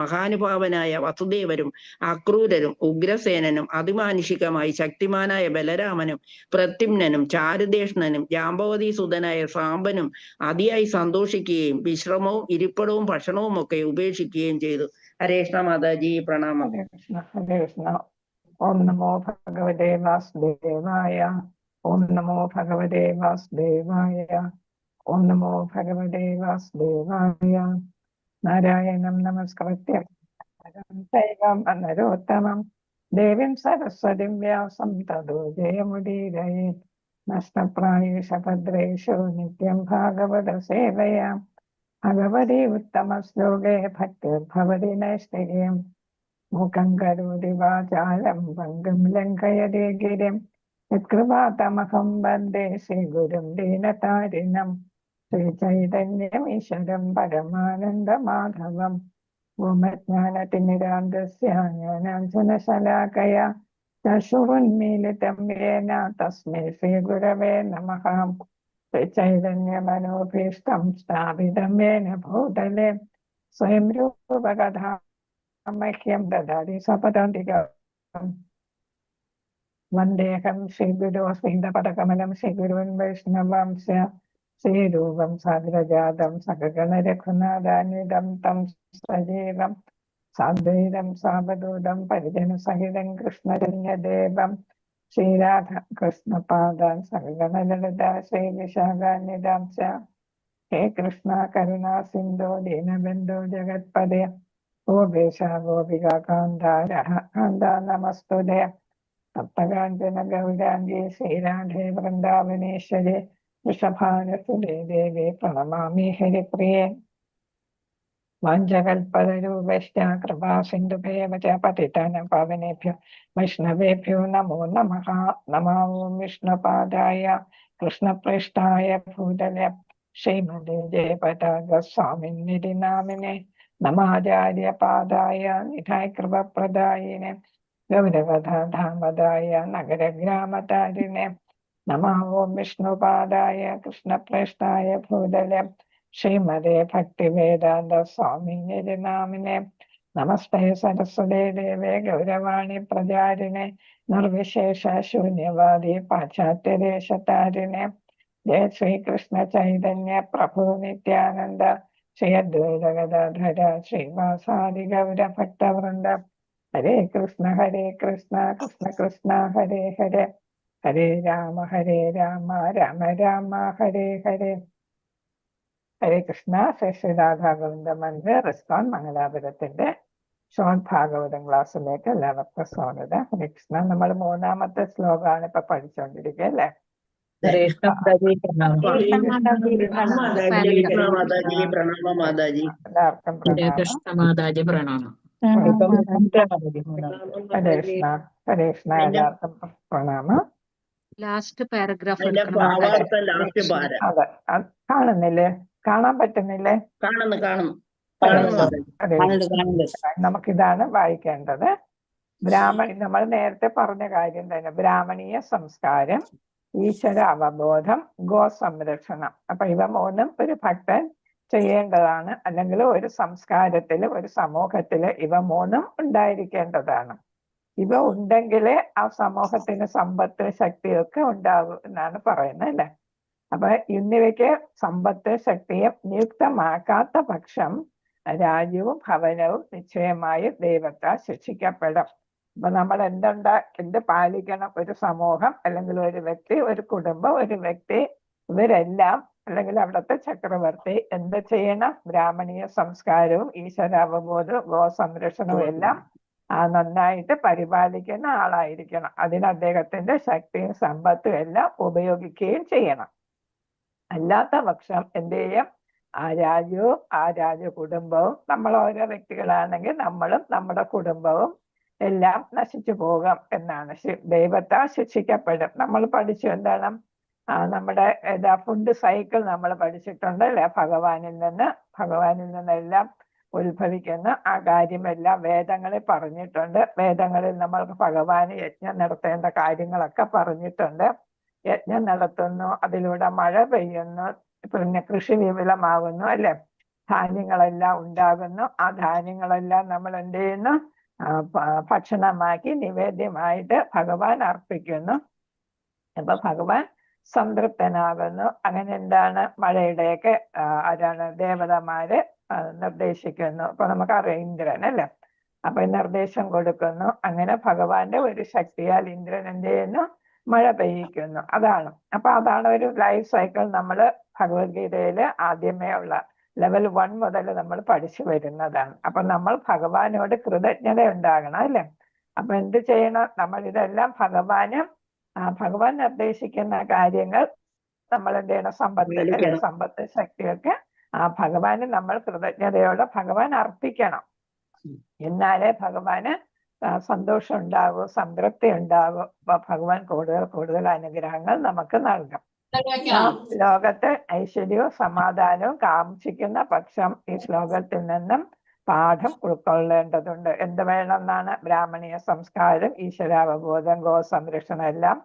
മഹാനുഭാവനായ വസുദേവരും അക്രൂരരും ഉഗ്രസേനനും അതിമാനുഷികമായി ശക്തിമാനായ ബലരാമനും പ്രത്യുമ്നനും ചാരുദേഷ്ണനും ജാമ്പവതി സുതനായ സാമ്പനും അതിയായി സന്തോഷിക്കുകയും വിശ്രമവും ഇരിപ്പിടവും ഭക്ഷണവും ഒക്കെ ഉപേക്ഷിക്കുകയും ചെയ്തു. ഹരേ കൃഷ്ണ മാതാജി, പ്രണാമം. ഹരേ കൃഷ്ണ ഹരേ കൃഷ്ണ. ഓം നമോ ഭഗവതേ വാസുദേവായ. ഓം നമോ ഭഗവതേ വാസുദേവായ. ഓം നമോ ഭഗവതേ വാസുദേവായ. നാരായണം നമസ്കൃത്യ ദൈവം നരോത്തമം ദേവീം സരസ്വതിം വ്യാസം തതോ ജയമുദീരയേ. നഷ്ടപ്രായേഷ ഭദ്രേഷു നിത്യം ഭാഗവത സേവയാ. ഭഗവതി ഉത്തമ ശ്ലോകേ ഭക്തിർഭവതി നൈഷ്ഠികീം. മൂകം കരോതി വാചാലം പങ്കും ലംഘയതേ ഗിരിം. യത്കൃപാതമഹം വന്ദേ ശ്രീഗുരും ദീനതാരിണം. ശ്രീചൈതന്യമീശ്വരം പരമാനന്ദമാധവം. ഓമജ്ഞാനതിമിരാന്ധസ്യ ജ്ഞാനാഞ്ജനശലാകയാ ചക്ഷുരുന്മീലിതം യേന തസ്മൈ ശ്രീഗുരവേ നമഃ. ശ്രീചൈതന്യമനോഭീഷ്ടം സ്ഥാപിതം യേന ഭൂതലേ സ്വയം രൂപകഥാമഹ്യം ദദാതി സ്വപദാന്തികം. വന്ദേഹം ശ്രീഗുരോ ശ്രീധപദകമലം ശ്രീഗുരുവൻ വൈഷ്ണവാംശ. ശ്രീരൂപം സാഗ്രജാതം സകഗണ രഘുനാഥാന്വിതം തം സജീവം സാദ്വൈതം സാവധൂതം പരിജന സഹിതം കൃഷ്ണചന്യദേവം. ശ്രീരാധ കൃഷ്ണപാദാൻ സകഗണ ലളിത ശ്രീവിശാഖാന്വിതാം ച. ഹേ കൃഷ്ണ കരുണാ സിന്ധോ ദീനബന്ധോ ജഗത്പദേ. ഗോപേശ ഗോപികാ കാന്ത നമസ്തുതേ. തപ്തകാഞ്ചന ഗൗരാംഗേ ശ്രീരാധേ വൃന്ദാവനേശ്വരേ. വൃഷഭാനുസുതേ ദേവേ പ്രണമാമി ഹരിപ്രിയേ. വാഞ്ചകൽപതരൂപശ്ച കൃപാ സിന്ധുഭേവ ച പതിതാനാം പാവനേഭ്യോ വൈഷ്ണവേഭ്യോ നമോ നമഃ. നമോ വിഷ്ണുപാദായ കൃഷ്ണപ്രേഷ്ഠായ ഭൂതലേ ശ്രീമതേ ജയപതാക സ്വാമിന്നിധി നാമിനെ. നമാചാര്യപാദായ നിധായ കൃപപ്രദായിനെ ഗൗരവധാമദായ നഗരഗ്രാമതാരിണെ. നമോ വിഷ്ണുപാദായ കൃഷ്ണപ്രേഷ്ഠായ ഭൂതലേ ശ്രീമതേ ഭക്തിവേദാന്ത സ്വാമിന്നിധി നാമിനെ. നമസ്തേ സരസ്വതേ ദേവേ ഗൗരവാണി പ്രചാരിണെ നിർവിശേഷ ശൂന്യവാദി പാശ്ചാത്യദേശതാരിണെ. ജയ ശ്രീകൃഷ്ണ ചൈതന്യ പ്രഭു നിത്യാനന്ദ ശ്രീ അദ്വൈത ഗദാധര ശ്രീവാസാദി ഗൗരഭക്തവൃന്ദ. ഹരേ കൃഷ്ണ കൃഷ്ണ കൃഷ്ണ ഹരേ ഹരേ. ഹരേ രാമ രാമ രാമ ഹരേ ഹരേ. ഹരേ കൃഷ്ണ. ശ്രീരാധാ ഗോവിന്ദ മന്ദിർ റിസ്കോൺ മംഗലാപുരത്തിന്റെ ഷോർട്ട് ഭാഗവതം ക്ലാസ്സിലേക്ക് എല്ലാവർക്കും സ്വാഗതം. ഹരേ കൃഷ്ണ. നമ്മൾ 3ാമത്തെ ശ്ലോകമാണ് ഇപ്പൊ പഠിച്ചുകൊണ്ടിരിക്കുക അല്ലെ? എല്ലാവർക്കും പ്രണാമം. ഹരേ കൃഷ്ണ ഹരേ കൃഷ്ണ. എല്ലാവർക്കും പ്രണാമം. ലാസ്റ്റ് പാരഗ്രാഫ് അതെ, കാണുന്നില്ലേ? കാണാൻ പറ്റുന്നില്ലേ? കാണുന്നു. നമുക്കിതാണ് വായിക്കേണ്ടത്. നമ്മൾ നേരത്തെ പറഞ്ഞ കാര്യം തന്നെ. ബ്രാഹ്മണീയ സംസ്കാരം, ഈശ്വര അവബോധം, ഗോസംരക്ഷണം. അപ്പൊ ഇവ 3ഉം ഒരു ഭക്തൻ ചെയ്യേണ്ടതാണ്. അല്ലെങ്കിൽ ഒരു സംസ്കാരത്തില്, ഒരു സമൂഹത്തില് ഇവ 3ഉം ഉണ്ടായിരിക്കേണ്ടതാണ്. ഇവ ഉണ്ടെങ്കിലേ ആ സമൂഹത്തിന് സമ്പത്ത്, ശക്തിയൊക്കെ ഉണ്ടാകും എന്നാണ് പറയുന്നത് അല്ലെ? അപ്പൊ ഇന്നിവയ്ക്ക് സമ്പത്ത്, ശക്തിയും നിയുക്തമാക്കാത്ത പക്ഷം രാജ്യവും ഭവനവും നിശ്ചയമായും ദൈവത്താൽ ശിക്ഷിക്കപ്പെടും. അപ്പൊ നമ്മൾ എന്ത് പാലിക്കണം? ഒരു സമൂഹം അല്ലെങ്കിൽ ഒരു വ്യക്തി, ഒരു കുടുംബം, ഒരു വ്യക്തി, ഇവരെല്ലാം അല്ലെങ്കിൽ അവിടുത്തെ ചക്രവർത്തി എന്ത് ചെയ്യണം? ബ്രാഹ്മണീയ സംസ്കാരവും ഈശ്വരാവബോധവും ഗോസംരക്ഷണവും എല്ലാം നന്നായിട്ട് പരിപാലിക്കുന്ന ആളായിരിക്കണം. അതിന് അദ്ദേഹത്തിന്റെ ശക്തിയും സമ്പത്തും എല്ലാം ഉപയോഗിക്കുകയും ചെയ്യണം. അല്ലാത്ത പക്ഷം എന്ത് ചെയ്യും? ആ രാജ്യവും ആ രാജ്യ കുടുംബവും, നമ്മൾ ഓരോ വ്യക്തികളാണെങ്കിൽ നമ്മളും നമ്മുടെ കുടുംബവും എല്ലാം നശിച്ചു പോകും എന്നാണ്. ദൈവത്താൽ ശിക്ഷിക്കപ്പെടും. നമ്മൾ പഠിച്ചു എന്താണ്? നമ്മുടെ ഫുഡ് സൈക്കിൾ നമ്മൾ പഠിച്ചിട്ടുണ്ട് അല്ലെ? ഭഗവാനിൽ നിന്നെല്ലാം ഉത്ഭവിക്കുന്ന ആ കാര്യമെല്ലാം വേദങ്ങളിൽ പറഞ്ഞിട്ടുണ്ട്. വേദങ്ങളിൽ നമ്മൾക്ക് ഭഗവാന് യജ്ഞം നടത്തേണ്ട കാര്യങ്ങളൊക്കെ പറഞ്ഞിട്ടുണ്ട്. യജ്ഞം നടത്തുന്നു, അതിലൂടെ മഴ പെയ്യുന്നു, പിന്നെ കൃഷി വിപുലമാകുന്നു അല്ലെ? ധാന്യങ്ങളെല്ലാം ഉണ്ടാകുന്നു. ആ ധാന്യങ്ങളെല്ലാം നമ്മൾ എന്ത് ചെയ്യുന്നു? ഭക്ഷണമാക്കി നിവേദ്യമായിട്ട് ഭഗവാൻ അർപ്പിക്കുന്നു. അപ്പൊ ഭഗവാൻ സംതൃപ്തനാകുന്നു. അങ്ങനെ എന്താണ് മഴയുടെയൊക്കെ ആരാണ് ദേവതമാര് നിർദ്ദേശിക്കുന്നു. അപ്പൊ നമുക്കറിയാം ഇന്ദ്രൻ അല്ലേ. അപ്പൊ നിർദ്ദേശം കൊടുക്കുന്നു. അങ്ങനെ ഭഗവാന്റെ ഒരു ശക്തിയാൽ ഇന്ദ്രൻ എന്ത് ചെയ്യുന്നു? മഴ പെയ്യിക്കുന്നു. അതാണ്. അപ്പൊ അതാണ് ഒരു ലൈഫ് സൈക്കിൾ നമ്മൾ ഭഗവത്ഗീതയില് ആദ്യമേ ഉള്ള ലെവൽ 1 മുതൽ നമ്മൾ പഠിച്ചു വരുന്നതാണ്. അപ്പൊ നമ്മൾ ഭഗവാനോട് കൃതജ്ഞത ഉണ്ടാകണം അല്ലേ. അപ്പൊ എന്ത് ചെയ്യണം? നമ്മൾ ഇതെല്ലാം ഭഗവാൻ നിർദ്ദേശിക്കുന്ന കാര്യങ്ങൾ നമ്മൾ എന്ത് ചെയ്യണം? സമ്പത്ത് അല്ലെ, സമ്പത്ത് ശക്തിയൊക്കെ ഭഗവാന് നമ്മൾ കൃതജ്ഞതയോടെ ഭഗവാൻ അർപ്പിക്കണം. എന്നാലേ ഭഗവാന് സന്തോഷം ഉണ്ടാകൂ, സംതൃപ്തി ഉണ്ടാകൂ. അപ്പൊ ഭഗവാൻ കൂടുതൽ കൂടുതൽ അനുഗ്രഹങ്ങൾ നമുക്ക് നൽകും. ലോകത്ത് ഐശ്വര്യവും സമാധാനവും കാംക്ഷിക്കുന്ന പക്ഷം ഈ ശ്ലോകത്തിൽ നിന്നും പാഠം ഉൾക്കൊള്ളേണ്ടതുണ്ട്. എന്ത് വേണമെന്നാണ്? ബ്രാഹ്മണീയ സംസ്കാരം, ഈശ്വരാവബോധം, ഗോസംരക്ഷണം എല്ലാം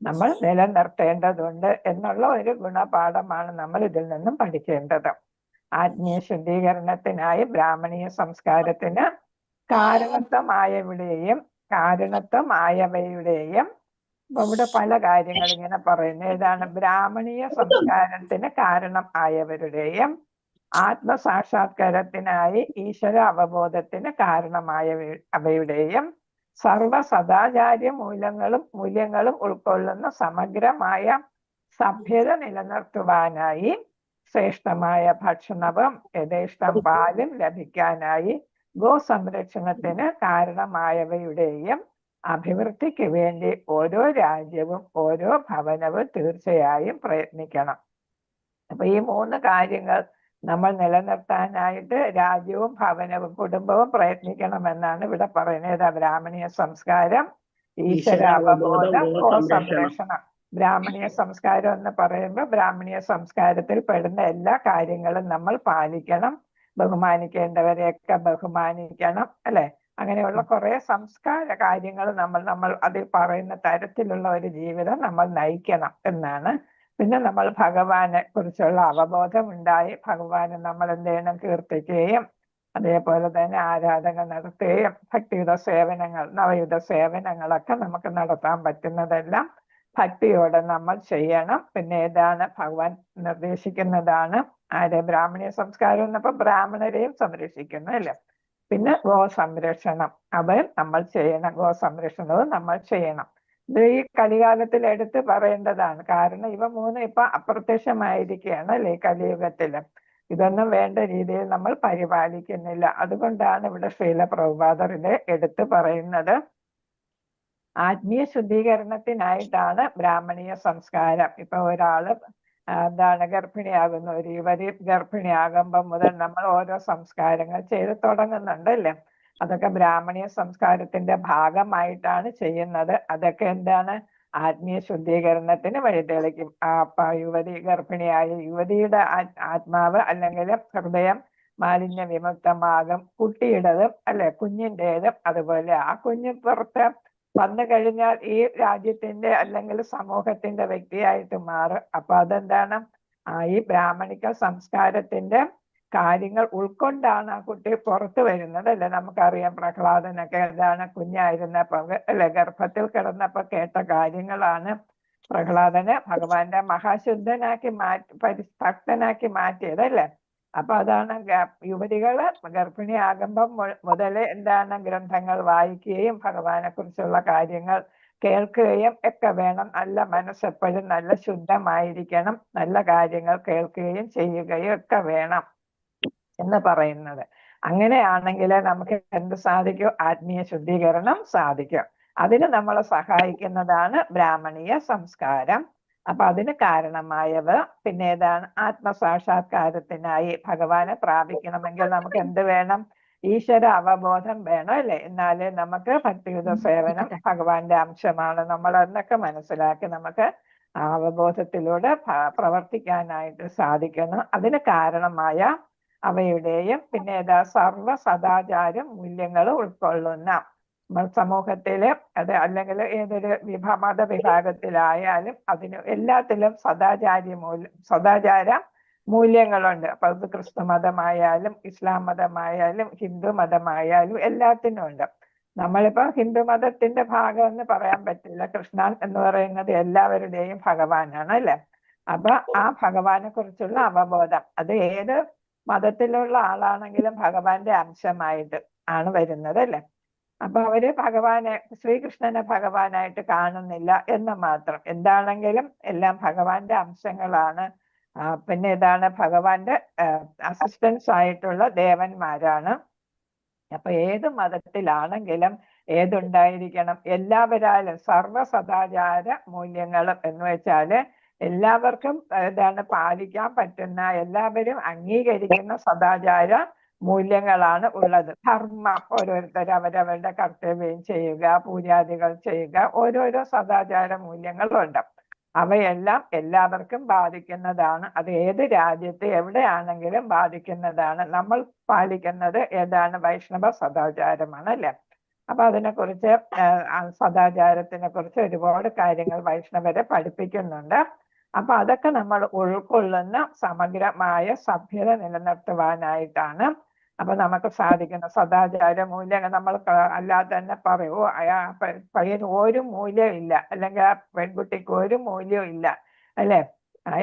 നമ്മൾ നിലനിർത്തേണ്ടതുണ്ട് എന്നുള്ള ഒരു ഗുണപാഠമാണ് നമ്മൾ ഇതിൽ നിന്നും പഠിക്കേണ്ടത്. ആത്മീയ ശുദ്ധീകരണത്തിനായി ബ്രാഹ്മണീയ സംസ്കാരത്തിന് കാരണത്വമായവയുടെയും ഇവിടെ പല കാര്യങ്ങൾ ഇങ്ങനെ പറയുന്നു. ഏതാണ്? ബ്രാഹ്മണീയ സംസ്കാരത്തിന് കാരണം ആയവരുടെയും ആത്മസാക്ഷാത്കാരത്തിനായി ഈശ്വര അവബോധത്തിന് കാരണമായവയുടെയും സർവ സദാചാര്യ മൂല്യങ്ങളും ഉൾക്കൊള്ളുന്ന സമഗ്രമായ സഭ്യത നിലനിർത്തുവാനായി ശ്രേഷ്ഠമായ ഭക്ഷണവും യഥേഷ്ടം പാലും ലഭിക്കാനായി ഗോസംരക്ഷണത്തിന് കാരണമായവയുടെയും അഭിവൃദ്ധിക്ക് വേണ്ടി ഓരോ രാജ്യവും ഓരോ ഭവനവും തീർച്ചയായും പ്രയത്നിക്കണം. അപ്പൊ ഈ 3 കാര്യങ്ങൾ നമ്മൾ നിലനിർത്താനായിട്ട് രാജ്യവും ഭവനവും കുടുംബവും പ്രയത്നിക്കണമെന്നാണ് ഇവിടെ പറയുന്നത്. ബ്രാഹ്മണീയ സംസ്കാരം, ഈശ്വര അവബോധം, ഗോസംരക്ഷണം. ബ്രാഹ്മണീയ സംസ്കാരം എന്ന് പറയുമ്പോൾ ബ്രാഹ്മണീയ സംസ്കാരത്തിൽ പെടുന്ന എല്ലാ കാര്യങ്ങളും നമ്മൾ പാലിക്കണം. ബഹുമാനിക്കേണ്ടവരെയൊക്കെ ബഹുമാനിക്കണം അല്ലെ. അങ്ങനെയുള്ള കുറെ സംസ്കാര കാര്യങ്ങൾ നമ്മൾ അതിൽ പറയുന്ന തരത്തിലുള്ള ഒരു ജീവിതം നമ്മൾ നയിക്കണം എന്നാണ്. പിന്നെ നമ്മൾ ഭഗവാനെ കുറിച്ചുള്ള അവബോധം ഉണ്ടായി ഭഗവാനെ നമ്മൾ എന്ത് ചെയ്യണം? കീർത്തിക്കുകയും അതേപോലെ തന്നെ ആരാധന നടത്തുകയും ഭക്തിയുടെ സേവനങ്ങൾ, നവയുധ സേവനങ്ങളൊക്കെ നമുക്ക് നടത്താൻ പറ്റുന്നതെല്ലാം ഭക്തിയോടെ നമ്മൾ ചെയ്യണം. പിന്നെ ഏതാണ്? ഭഗവാൻ നിർദ്ദേശിക്കുന്നതാണ് ബ്രാഹ്മണീയ സംസ്കാരം എന്നപ്പോ ബ്രാഹ്മണരെയും സംരക്ഷിക്കുന്നു അല്ലേ. പിന്നെ ഗോസംരക്ഷണം അത് നമ്മൾ ചെയ്യണം. ഗോസംരക്ഷണവും നമ്മൾ ചെയ്യണം. ഇത് ഈ കലികാലത്തിൽ എടുത്ത് പറയേണ്ടതാണ്. കാരണം ഇവ 3 ഇപ്പൊ അപ്രത്യക്ഷമായിരിക്കുകയാണ് അല്ലെ കലിയുഗത്തില്. ഇതൊന്നും വേണ്ട രീതിയിൽ നമ്മൾ പരിപാലിക്കുന്നില്ല. അതുകൊണ്ടാണ് ഇവിടെ ശ്രീല പ്രഭുപാദർ ഇത് എടുത്ത് പറയുന്നത്. ആത്മീയ ശുദ്ധീകരണത്തിനായിട്ടാണ് ബ്രാഹ്മണീയ സംസ്കാരം. ഇപ്പൊ ഒരാള് ഗർഭിണിയാകുന്നു, ഒരു യുവതി ഗർഭിണിയാകുമ്പോൾ മുതൽ നമ്മൾ ഓരോ സംസ്കാരങ്ങൾ ചെയ്ത് തുടങ്ങുന്നുണ്ടല്ലേ. അതൊക്കെ ബ്രാഹ്മണീയ സംസ്കാരത്തിന്റെ ഭാഗമായിട്ടാണ് ചെയ്യുന്നത്. അതൊക്കെ എന്താണ്? ആത്മീയ ശുദ്ധീകരണത്തിന് വഴിതെളിക്കും. യുവതി ഗർഭിണിയായ യുവതിയുടെ ആത്മാവ് അല്ലെങ്കിൽ ഹൃദയം മാലിന്യ വിമുക്തമാകും. കുട്ടിയുടേതും അല്ലെ, കുഞ്ഞിൻ്റെതും അതുപോലെ. ആ കുഞ്ഞ് പുറത്ത് വന്നു കഴിഞ്ഞാൽ ഈ രാജ്യത്തിന്റെ അല്ലെങ്കിൽ സമൂഹത്തിന്റെ വ്യക്തിയായിട്ട് മാറും. അപ്പൊ അതെന്താണ്? ഈ ബ്രാഹ്മണിക സംസ്കാരത്തിന്റെ കാര്യങ്ങൾ ഉൾക്കൊണ്ടാണ് ആ കുട്ടി പുറത്തു വരുന്നത് അല്ലെ. നമുക്കറിയാം പ്രഹ്ലാദനൊക്കെ എന്താണ്? കുഞ്ഞായിരുന്നപ്പോ അല്ലെ, ഗർഭത്തിൽ കിടന്നപ്പോ കേട്ട കാര്യങ്ങളാണ് പ്രഹ്ലാദനെ ഭഗവാന്റെ മഹാശുദ്ധനാക്കി ഭക്തനാക്കി മാറ്റിയത് അല്ലെ. അപ്പൊ അതാണ് യുവതികള് ഗർഭിണിയാകുമ്പം മുതല് എന്താണ്? ഗ്രന്ഥങ്ങൾ വായിക്കുകയും ഭഗവാനെ കുറിച്ചുള്ള കാര്യങ്ങൾ കേൾക്കുകയും ഒക്കെ വേണം. നല്ല മനസ്സെപ്പോഴും നല്ല ശുദ്ധമായിരിക്കണം. നല്ല കാര്യങ്ങൾ കേൾക്കുകയും ചെയ്യുകയും ഒക്കെ വേണം എന്ന് പറയുന്നത്. അങ്ങനെയാണെങ്കിൽ നമുക്ക് എന്ത് സാധിക്കും? ആത്മീയ ശുദ്ധീകരണം സാധിക്കും. അതിന് നമ്മളെ സഹായിക്കുന്നതാണ് ബ്രാഹ്മണീയ സംസ്കാരം. അപ്പൊ അതിന് കാരണമായവ പിന്നെ ഏതാണ്? ആത്മസാക്ഷാത്കാരത്തിനായി ഭഗവാനെ പ്രാപിക്കണമെങ്കിൽ നമുക്ക് എന്ത് വേണം? ഈശ്വര അവബോധം വേണം അല്ലെ. എന്നാലേ നമുക്ക് ഭക്തിയുത സേവനം ഭഗവാന്റെ അംശമാണ് നമ്മൾ എന്നൊക്കെ മനസ്സിലാക്കി നമുക്ക് അവബോധത്തിലൂടെ പ്രവർത്തിക്കാനായിട്ട് സാധിക്കുന്നു. അതിന് കാരണമായ അവയുടെയും പിന്നെ സർവ സദാചാര മൂല്യങ്ങൾ ഉൾക്കൊള്ളുന്ന സമൂഹത്തില് അത് അല്ലെങ്കിൽ ഏതൊരു മതവിഭാഗത്തിലായാലും അതിന് എല്ലാത്തിലും സദാചാര മൂല്യങ്ങളുണ്ട്. അപ്പൊ അത് ക്രിസ്തു മതമായാലും ഇസ്ലാം മതമായാലും ഹിന്ദു മതമായാലും എല്ലാത്തിനും ഉണ്ട്. നമ്മളിപ്പോ ഹിന്ദു മതത്തിന്റെ ഭാഗം എന്ന് പറയാൻ പറ്റില്ല. കൃഷ്ണൻ എന്ന് പറയുന്നത് എല്ലാവരുടെയും ഭഗവാനാണ് അല്ലെ. അപ്പൊ ആ ഭഗവാനെ കുറിച്ചുള്ള അവബോധം അത് ഏത് മതത്തിലുള്ള ആളാണെങ്കിലും ഭഗവാന്റെ അംശമായിട്ട് ആണ് വരുന്നത് അല്ലെ. അപ്പൊ അവര് ഭഗവാനെ ശ്രീകൃഷ്ണനെ ഭഗവാനായിട്ട് കാണുന്നില്ല എന്ന് മാത്രം. എന്താണെങ്കിലും എല്ലാം ഭഗവാന്റെ അംശങ്ങളാണ്. പിന്നെ ഇതാണ് ഭഗവാന്റെ അസിസ്റ്റൻസ് ആയിട്ടുള്ള ദേവന്മാരാണ്. അപ്പൊ ഏത് മതത്തിലാണെങ്കിലും ഏതുണ്ടായിരിക്കണം, എല്ലാവരാലും സർവ സദാചാര മൂല്യങ്ങളും എന്ന് വെച്ചാല് എല്ലാവർക്കും പാലിക്കാൻ പറ്റുന്ന, എല്ലാവരും അംഗീകരിക്കുന്ന സദാചാര മൂല്യങ്ങളാണ് ഉള്ളത്. ധർമ്മം, ഓരോരുത്തർ അവരവരുടെ കർത്തവ്യം ചെയ്യുക, പൂജാദികൾ ചെയ്യുക, ഓരോരോ സദാചാര മൂല്യങ്ങളുണ്ട്. അവയെല്ലാം എല്ലാവർക്കും ബാധിക്കുന്നതാണ്. അത് ഏത് രാജ്യത്ത് എവിടെയാണെങ്കിലും ബാധിക്കുന്നതാണ്. നമ്മൾ പാലിക്കുന്നത് ഏതാണ്? വൈഷ്ണവ സദാചാരമാണ് അല്ലെ. അപ്പൊ അതിനെക്കുറിച്ച് സദാചാരത്തിനെ കുറിച്ച് ഒരുപാട് കാര്യങ്ങൾ വൈഷ്ണവരെ പഠിപ്പിക്കുന്നുണ്ട്. അപ്പൊ അതൊക്കെ നമ്മൾ ഉൾക്കൊള്ളുന്ന സമഗ്രമായ സഭ്യത നിലനിർത്തുവാനായിട്ടാണ് അപ്പൊ നമുക്ക് സാധിക്കുന്ന സദാചാര മൂല്യങ്ങൾ. നമ്മൾ അല്ലാതെ തന്നെ പറയൂ പയ്യന് ഒരു മൂല്യം ഇല്ല, അല്ലെങ്കിൽ ആ പെൺകുട്ടിക്ക് ഒരു മൂല്യവും ഇല്ല അല്ലെ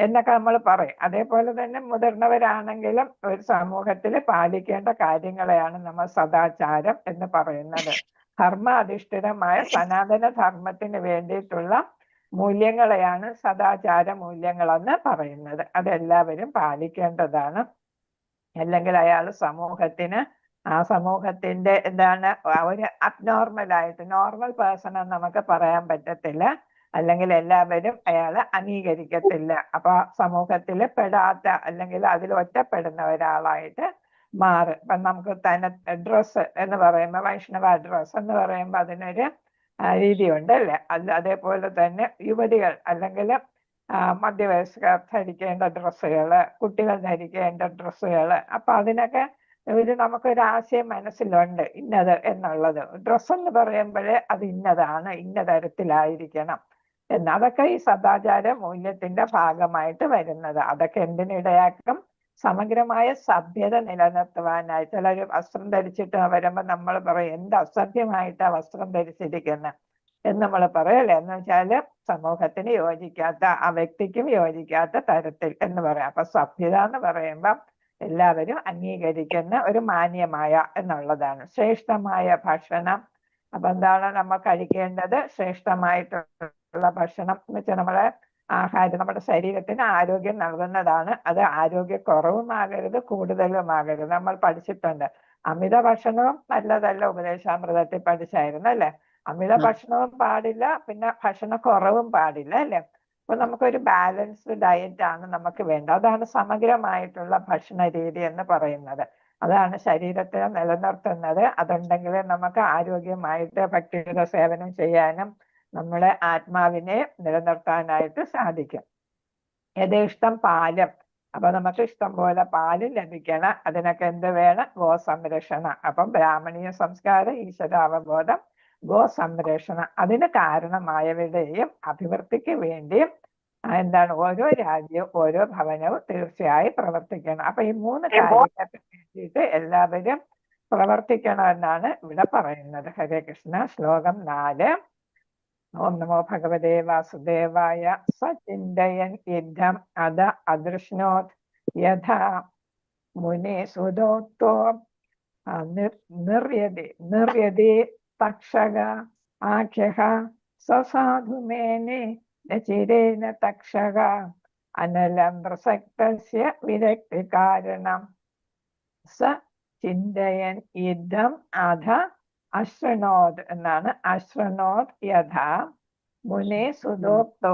എന്നൊക്കെ നമ്മൾ പറയും. അതേപോലെ തന്നെ മുതിർന്നവരാണെങ്കിലും ഒരു സമൂഹത്തിൽ പാലിക്കേണ്ട കാര്യങ്ങളെയാണ് നമ്മൾ സദാചാരം എന്ന് പറയുന്നത്. ധർമ്മ അധിഷ്ഠിതമായ സനാതന ധർമ്മത്തിന് വേണ്ടിയിട്ടുള്ള മൂല്യങ്ങളെയാണ് സദാചാര മൂല്യങ്ങളെന്ന് പറയുന്നത്. അതെല്ലാവരും പാലിക്കേണ്ടതാണ്. അല്ലെങ്കിൽ അയാൾ ആ സമൂഹത്തിന്റെ ഒരു അബ്നോർമലായിട്ട് നോർമൽ പേഴ്സൺ എന്ന് നമുക്ക് പറയാൻ പറ്റത്തില്ല. അല്ലെങ്കിൽ എല്ലാവരും അയാളെ അംഗീകരിക്കത്തില്ല. അപ്പൊ സമൂഹത്തിൽ പെടാത്ത അല്ലെങ്കിൽ അതിൽ ഒറ്റപ്പെടുന്ന ഒരാളായിട്ട് മാറും. ഇപ്പൊ നമുക്ക് തന്നെ ഡ്രസ്സ് എന്ന് പറയുമ്പോൾ വൈഷ്ണവ ഡ്രസ്സ് എന്ന് പറയുമ്പോൾ അതിനൊരു രീതിയുണ്ട് അല്ലെ. അതേപോലെ തന്നെ യുവതികൾ അല്ലെങ്കിൽ മധ്യവയസ്കർ ധരിക്കേണ്ട ഡ്രസ്സുകള്, കുട്ടികൾ ധരിക്കേണ്ട ഡ്രസ്സുകള്. അപ്പൊ അതിനൊക്കെ നമുക്കൊരു ആശയം മനസ്സിലുണ്ട് ഇന്നത് എന്നുള്ളത്. ഡ്രസ്സ് എന്ന് പറയുമ്പോഴേ അത് ഇന്നതാണ്, ഇന്ന തരത്തിലായിരിക്കണം എന്ന്. അതൊക്കെ ഈ സദാചാര മൂല്യത്തിന്റെ ഭാഗമായിട്ട് വരുന്നത്. അതൊക്കെ എന്തിനിടയാക്കും? സമഗ്രമായ സഭ്യത നിലനിർത്തുവാനായി. ചിലര് വസ്ത്രം ധരിച്ചിട്ട് വരുമ്പോ നമ്മൾ പറയും എന്ത് അസഭ്യമായിട്ടാ വസ്ത്രം ധരിച്ചിരിക്കുന്നത് എന്ന് നമ്മൾ പറയല്ലേ. എന്ന് വെച്ചാല് സമൂഹത്തിന് യോജിക്കാത്ത, ആ വ്യക്തിക്കും യോജിക്കാത്ത തരത്തിൽ എന്ന് പറയാം. അപ്പൊ സഭ്യത എന്ന് പറയുമ്പം എല്ലാവരും അംഗീകരിക്കുന്ന ഒരു മാന്യമായ എന്നുള്ളതാണ്. ശ്രേഷ്ഠമായ ഭക്ഷണം. അപ്പൊ എന്താണ് നമ്മൾ കഴിക്കേണ്ടത്? ശ്രേഷ്ഠമായിട്ടുള്ള ഭക്ഷണം എന്ന് വെച്ചാൽ നമ്മളെ ആഹാരം നമ്മുടെ ശരീരത്തിന് ആരോഗ്യം നൽകുന്നതാണ്. അത് ആരോഗ്യക്കുറവുമാകരുത്, കൂടുതലുമാകരുത്. നമ്മൾ പഠിച്ചിട്ടുണ്ട് അമിത ഭക്ഷണവും നല്ലതല്ല, ഉപദേശാമൃതത്തിൽ പഠിച്ചായിരുന്നു അല്ലെ. അമിത ഭക്ഷണവും പാടില്ല, പിന്നെ ഭക്ഷണക്കുറവും പാടില്ല അല്ലെ. അപ്പൊ നമുക്കൊരു ബാലൻസ്ഡ് ഡയറ്റ് ആണ് നമുക്ക് വേണ്ടത്. അതാണ് സമഗ്രമായിട്ടുള്ള ഭക്ഷണ രീതി എന്ന് പറയുന്നത്. അതാണ് ശരീരത്തെ നിലനിർത്തുന്നത്. അതുണ്ടെങ്കിൽ നമുക്ക് ആരോഗ്യമായിട്ട് ഭക്തിയുടെ സേവനം ചെയ്യാനും നമ്മുടെ ആത്മാവിനെ നിലനിർത്താനായിട്ട് സാധിക്കും. യഥേഷ്ടം പാലും. അപ്പൊ നമുക്ക് ഇഷ്ടം പോലെ പാല് ലഭിക്കണം. അതിനൊക്കെ എന്ത് വേണം? ഗോസംരക്ഷണം. അപ്പം ബ്രാഹ്മണീയ സംസ്കാരം, ഈശ്വരാവബോധം, ഗോസംരക്ഷണം. അതിന് കാരണമായവരുടെയും അഭിവൃദ്ധിക്ക് വേണ്ടിയും ഓരോ രാജ്യവും ഓരോ ഭവനവും തീർച്ചയായും പ്രവർത്തിക്കണം. അപ്പൊ ഈ 3 കാര്യങ്ങൾക്ക് വേണ്ടിയിട്ട് എല്ലാവരും പ്രവർത്തിക്കണമെന്നാണ് ഇവിടെ പറയുന്നത്. ഹരേ കൃഷ്ണ. ശ്ലോകം 4. ഓം നമോ ഭഗവതേ വാസുദേവായ. സചിന്തയൻ യുദ്ധം അധ അദൃശ്നോത് യഥാ മുനി സുതോക്തോ നിർയതി തക്ഷക ആഖ്യഃ സസാധുമേനെ ചിരേന തക്ഷക അനലം പ്രസക്തസ്യ വിരക്തി കാരണം സ ചിന്തയൻ യുദ്ധം അധ അശ്രണോത് എന്നാണ്. അശ്രണോത് യഥാ മുനെ സുതോക്തോ.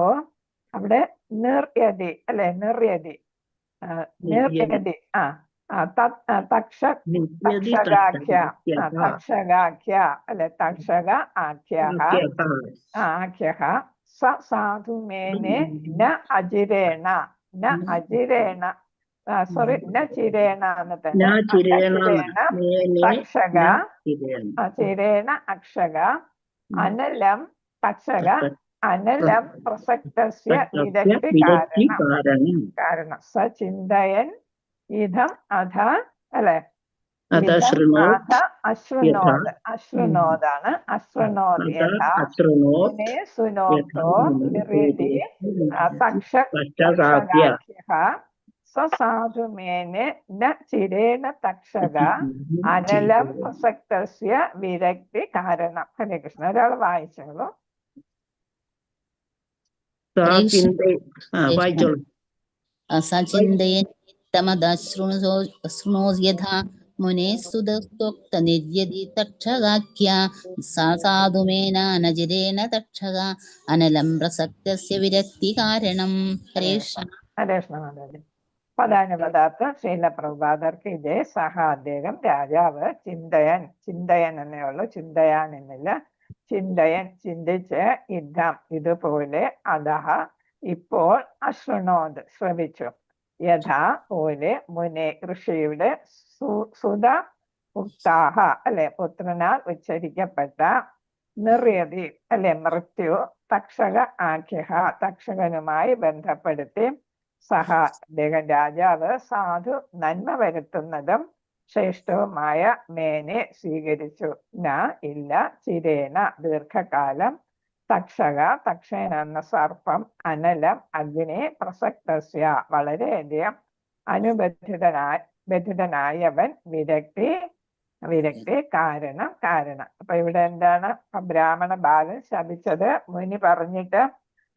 അവിടെ നിർയതി അല്ലെ, നിർയതി തക്ഷകാഖ്യ അല്ലെ, തക്ഷക ആഖ്യഃ സ സാധുമേനെ ന അജിരേണ ന ചിരേണ എന്ന് തന്നെ. തക്ഷക ചിരേണ അക്ഷക അനലം തക്ഷക അനലം പ്രസക്തസ്യ വിരക്തി കാരണം സ ചിന്തയൻ ഇതം അധ അല്ലെ അത ഇതം ശൃണോത് അധ അശ്രുണോത് അശ്രുണോതാണ് അശ്രുണോത് യഥാ അശ്രുണോത് മുനെ സുനോക്തോ ഹൃദി പശ്ചാത്യ തക്ഷകാഖ്യഃ സ്വസാധുമേനെ ന ചിരേണ തക്ഷക അനലം പ്രസക്തസ്യ വിരക്തി കാരണം. ഹരേ കൃഷ്ണ. ഒരാൾ വായിച്ചോളൂ. വായിച്ചോളൂ. സചിന്തയതമദശ്രുണോസ്യഥാ മുനെ സുതസ്ത്വക്തനിര്യതി തക്ഷകാഖ്യ സാ സാധുമേനാനജിരേണ തക്ഷക അനലം പ്രസക്തസ്യ വിരക്തി കാരണം. ഹരേ കൃഷ്ണ. ഹരേ കൃഷ്ണ. പദാനുപദാർത്ഥം ശീലപ്രഭുപാദർക്ക് ഇതേ സഹ അദ്ദേഹം രാജാവ് ചിന്തയൻ എന്നേ ഉള്ളൂ, ചിന്തയാൻ എന്നില്ല. ചിന്തയൻ ചിന്തിച്ച് യുദ്ധം ഇതുപോലെ അധഹ ഇപ്പോൾ അശ്രുണോത് ശ്രവിച്ചു യഥാ പോലെ മുനെ ഋഷിയുടെ സുത ഉക്താഹ അല്ലെ പുത്രനാൽ ഉച്ചരിക്കപ്പെട്ട നിർയതി അല്ലെ മൃത്യു തക്ഷക ആഖ്യഹ തക്ഷകനുമായി ബന്ധപ്പെടുത്തി സഹ അദ്ദേഹം രാജാവ് സാധു നന്മ വരുത്തുന്നതും ശ്രേഷ്ഠവുമായ മേനെ സ്വീകരിച്ചു. ന ഇല്ല ചിരേന ദീർഘകാലം തക്ഷക തക്ഷൻ എന്ന സർപ്പം അനലം അഗ്നി പ്രസക്തസ്യ വളരെയധികം ബദ്ധിതനായവൻ വിരക്തി കാരണം. അപ്പൊ ഇവിടെ എന്താണ്? ബ്രാഹ്മണ ബാലൻ ശപിച്ചത് മുനി പറഞ്ഞിട്ട്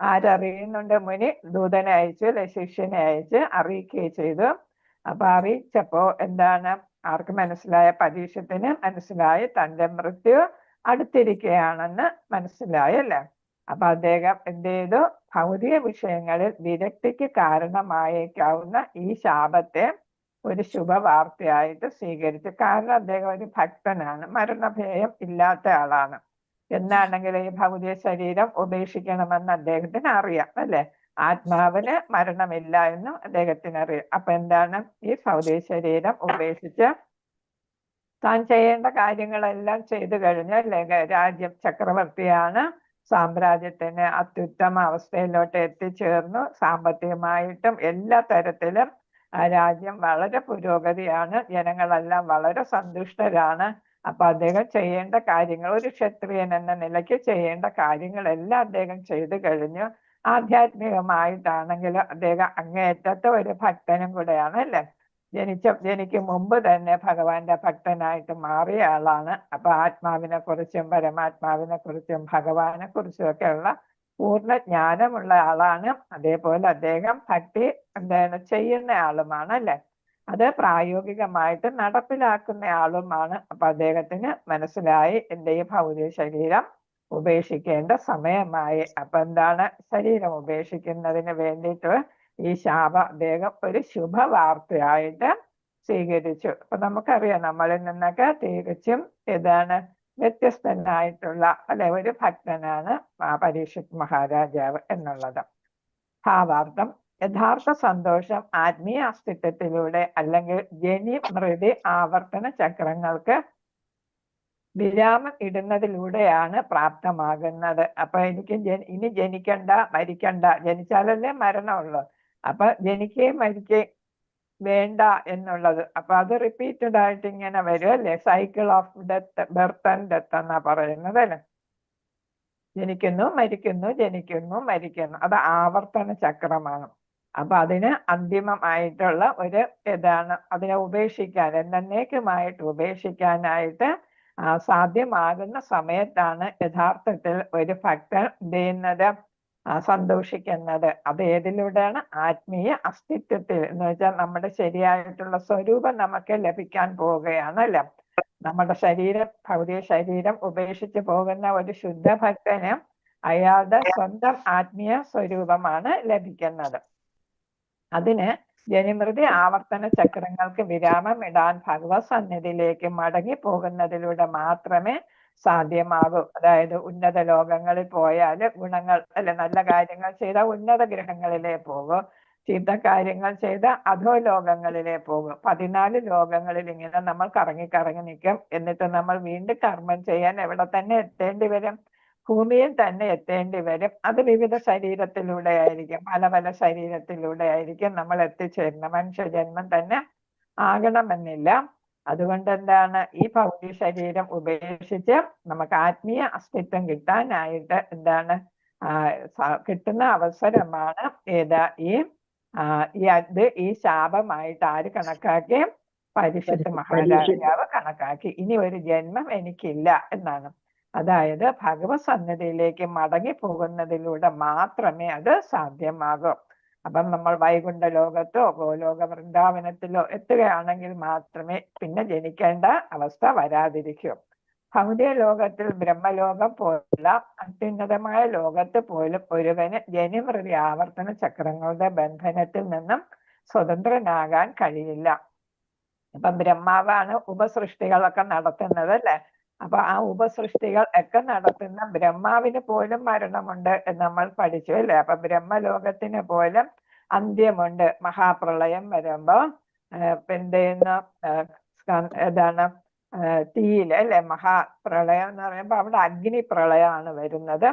ആരറിയുന്നുണ്ട്? മുനി ദൂതനെ അയച്ചു അല്ലെ ശിഷ്യനെ അയച്ച് അറിയിക്കുകയും ചെയ്തു. അപ്പൊ അറിയിച്ചപ്പോ എന്താണ് ആർക്ക് മനസ്സിലായ? പരീക്ഷത്തിന് മനസ്സിലായി തന്റെ മൃത്യു അടുത്തിരിക്കുകയാണെന്ന് മനസ്സിലായല്ലേ. അപ്പൊ അദ്ദേഹം എന്ത് ചെയ്തു? ഭൗതിക വിഷയങ്ങളിൽ വിരക്തിക്ക് കാരണമായേക്കാവുന്ന ഈ ശാപത്തെ ഒരു ശുഭവാർത്തയായിട്ട് സ്വീകരിച്ചു. കാരണം അദ്ദേഹം ഒരു ഭക്തനാണ്, മരണഭയം ഇല്ലാത്ത ആളാണ്. എന്നാണെങ്കിൽ ഈ ഭൗതിക ശരീരം ഉപേക്ഷിക്കണമെന്ന് അദ്ദേഹത്തിന് അറിയാം അല്ലെ. ആത്മാവിന് മരണമില്ല എന്നും അദ്ദേഹത്തിന് അറിയാം. അപ്പൊ എന്താണ്? ഈ ഭൗതിക ശരീരം ഉപേക്ഷിച്ച് താൻ ചെയ്യേണ്ട കാര്യങ്ങളെല്ലാം ചെയ്തു കഴിഞ്ഞു അല്ലെ. രാജ്യം ചക്രവർത്തിയാണ്, സാമ്രാജ്യത്തിന് അത്യുത്തമ അവസ്ഥയിലോട്ട് എത്തിച്ചേർന്നു. സാമ്പത്തികമായിട്ടും എല്ലാ തരത്തിലും ആ രാജ്യം വളരെ പുരോഗതിയാണ്, ജനങ്ങളെല്ലാം വളരെ സന്തുഷ്ടരാണ്. അപ്പൊ അദ്ദേഹം ചെയ്യേണ്ട കാര്യങ്ങൾ, ഒരു ക്ഷത്രിയൻ എന്ന നിലയ്ക്ക് ചെയ്യേണ്ട കാര്യങ്ങളെല്ലാം അദ്ദേഹം ചെയ്തു കഴിഞ്ഞു. ആധ്യാത്മികമായിട്ടാണെങ്കിലും അദ്ദേഹം അങ്ങേയറ്റത്തെ ഒരു ഭക്തനും കൂടെയാണ് അല്ലെ. ജനിക്കും മുമ്പ് തന്നെ ഭഗവാന്റെ ഭക്തനായിട്ട് മാറിയ ആളാണ്. അപ്പൊ ആത്മാവിനെ കുറിച്ചും പരമാത്മാവിനെ കുറിച്ചും ഭഗവാനെ കുറിച്ചും ഒക്കെയുള്ള പൂർണ്ണ ജ്ഞാനമുള്ള ആളാണ്. അതേപോലെ അദ്ദേഹം ഭക്തി എന്താണ് ചെയ്യുന്ന ആളുമാണ് അല്ലെ. അത് പ്രായോഗികമായിട്ട് നടപ്പിലാക്കുന്ന ആളുമാണ്. അപ്പൊ അദ്ദേഹത്തിന് മനസ്സിലായി എന്റെ ഈ ഭൗതിക ശരീരം ഉപേക്ഷിക്കേണ്ട സമയമായി. അപ്പൊ എന്താണ്? ശരീരം ഉപേക്ഷിക്കുന്നതിന് വേണ്ടിയിട്ട് ഈ ശാപം അദ്ദേഹം ഒരു ശുഭവാർത്തയായിട്ട് സ്വീകരിച്ചു. അപ്പൊ നമുക്കറിയാം നമ്മളിൽ നിന്നൊക്കെ തികച്ചും ഏതാണ് വ്യത്യസ്തനായിട്ടുള്ള അല്ലെ ഒരു ഭക്തനാണ് പരീക്ഷിത് മഹാരാജാവ് എന്നുള്ളത്. ഭാവാർത്ഥം: യഥാർത്ഥ സന്തോഷം ആത്മീയ അസ്തിത്വത്തിലൂടെ അല്ലെങ്കിൽ ജനി മൃതി ആവർത്തന ചക്രങ്ങൾക്ക് വിരാമം ഇടുന്നതിലൂടെയാണ് പ്രാപ്തമാകുന്നത്. അപ്പൊ എനിക്ക് ഇനി ജനിക്കണ്ട, മരിക്കണ്ട. ജനിച്ചാലല്ലേ മരണമുള്ളൂ. അപ്പൊ ജനിക്കുകയും മരിക്കുകയും വേണ്ട എന്നുള്ളത്. അപ്പൊ അത് റിപ്പീറ്റഡ് ആയിട്ട് ഇങ്ങനെ വരും അല്ലെ. Cycle of death, birth and death എന്നാ പറയുന്നത് അല്ലെ. ജനിക്കുന്നു, മരിക്കുന്നു, ജനിക്കുന്നു, മരിക്കുന്നു. അത് ആവർത്തന ചക്രമാണ്. അപ്പൊ അതിന് അന്തിമമായിട്ടുള്ള ഒരു ഇതാണ്. അതിനെ ഉപേക്ഷിക്കാൻ, എന്നേക്കുമായിട്ട് ഉപേക്ഷിക്കാനായിട്ട് സാധ്യമാകുന്ന സമയത്താണ് യഥാർത്ഥത്തിൽ ഒരു ഭക്തൻ എന്ത് ചെയ്യുന്നത്? സന്തോഷിക്കുന്നത്. അത് ഏതിലൂടെയാണ്? ആത്മീയ അസ്തിത്വത്തിൽ എന്ന് വെച്ചാൽ നമ്മുടെ ശരിയായിട്ടുള്ള സ്വരൂപം നമുക്ക് ലഭിക്കാൻ പോവുകയാണ് അല്ലെ. നമ്മുടെ ശരീരം, ഭൗതിക ശരീരം ഉപേക്ഷിച്ച് പോകുന്ന ഒരു ശുദ്ധ ഭക്തന് അയാളുടെ സ്വന്തം ആത്മീയ സ്വരൂപമാണ് ലഭിക്കുന്നത്. അതിന് ജനിമൃതി ആവർത്തന ചക്രങ്ങൾക്ക് വിരാമം ഇടാൻ ഭഗവത് സന്നിധിയിലേക്ക് മടങ്ങി പോകുന്നതിലൂടെ മാത്രമേ സാധ്യമാകും. അതായത് ഉന്നത ലോകങ്ങളിൽ പോയാൽ ഗുണങ്ങൾ അല്ലെ, നല്ല കാര്യങ്ങൾ ചെയ്ത ഉന്നത ഗ്രഹങ്ങളിലേ പോകും, ചീത്ത കാര്യങ്ങൾ ചെയ്ത അധോ ലോകങ്ങളിലേ പോകും. 14 ലോകങ്ങളിൽ ഇങ്ങനെ നമ്മൾ കറങ്ങി നിൽക്കും. എന്നിട്ട് നമ്മൾ വീണ്ടും കർമ്മം ചെയ്യാൻ എവിടെ തന്നെ എത്തേണ്ടി വരും? ഭൂമിയിൽ തന്നെ എത്തേണ്ടി വരും. അത് വിവിധ ശരീരത്തിലൂടെ ആയിരിക്കും, പല പല ശരീരത്തിലൂടെ ആയിരിക്കും നമ്മൾ എത്തിച്ചേരുന്നത്. മനുഷ്യജന്മം തന്നെ ആകണമെന്നില്ല. അതുകൊണ്ട് എന്താണ്, ഈ ഭൗതിക ശരീരം ഉപേക്ഷിച്ച് നമുക്ക് ആത്മീയ അസ്തിത്വം കിട്ടാനായിട്ട് എന്താണ് കിട്ടുന്ന അവസരമാണ് ഏതാ ഈ ശാപമായിട്ട് ആര് കണക്കാക്കി? പരീക്ഷിത്ത് മഹാരാജാവ് കണക്കാക്കി. ഇനി ഒരു ജന്മം എനിക്കില്ല എന്നാണ്. അതായത് ഭഗവത് സന്നിധിയിലേക്ക് മടങ്ങി പോകുന്നതിലൂടെ മാത്രമേ അത് സാധ്യമാകൂ. അപ്പം നമ്മൾ വൈകുണ്ഠ ലോകത്തോ ഗോലോക വൃന്ദാവനത്തിലോ എത്തുകയാണെങ്കിൽ മാത്രമേ പിന്നെ ജനിക്കേണ്ട അവസ്ഥ വരാതിരിക്കൂ. ഭൗതിക ലോകത്തിൽ ബ്രഹ്മലോകം പോലുള്ള അത്യുന്നതമായ ലോകത്ത് പോലും ഒരുവന് ജനിമൃതി ആവർത്തന ചക്രങ്ങളുടെ ബന്ധനത്തിൽ നിന്നും സ്വതന്ത്രനാകാൻ കഴിയില്ല. ഇപ്പൊ ബ്രഹ്മാവാണ് ഉപസൃഷ്ടികളൊക്കെ നടത്തുന്നത് അല്ലെ. അപ്പൊ ആ ഉപസൃഷ്ടികൾ ഒക്കെ നടത്തുന്ന ബ്രഹ്മാവിന് പോലും മരണമുണ്ട് എന്ന് നമ്മൾ പഠിച്ചു അല്ലെ. അപ്പൊ ബ്രഹ്മലോകത്തിന് പോലും അന്ത്യമുണ്ട്. മഹാപ്രളയം വരുമ്പോ എന്ത് ചെയ്യുന്ന ഏതാണ് തീയില് അല്ലെ. മഹാപ്രളയം എന്ന് പറയുമ്പോ അവിടെ അഗ്നി പ്രളയമാണ് വരുന്നത്.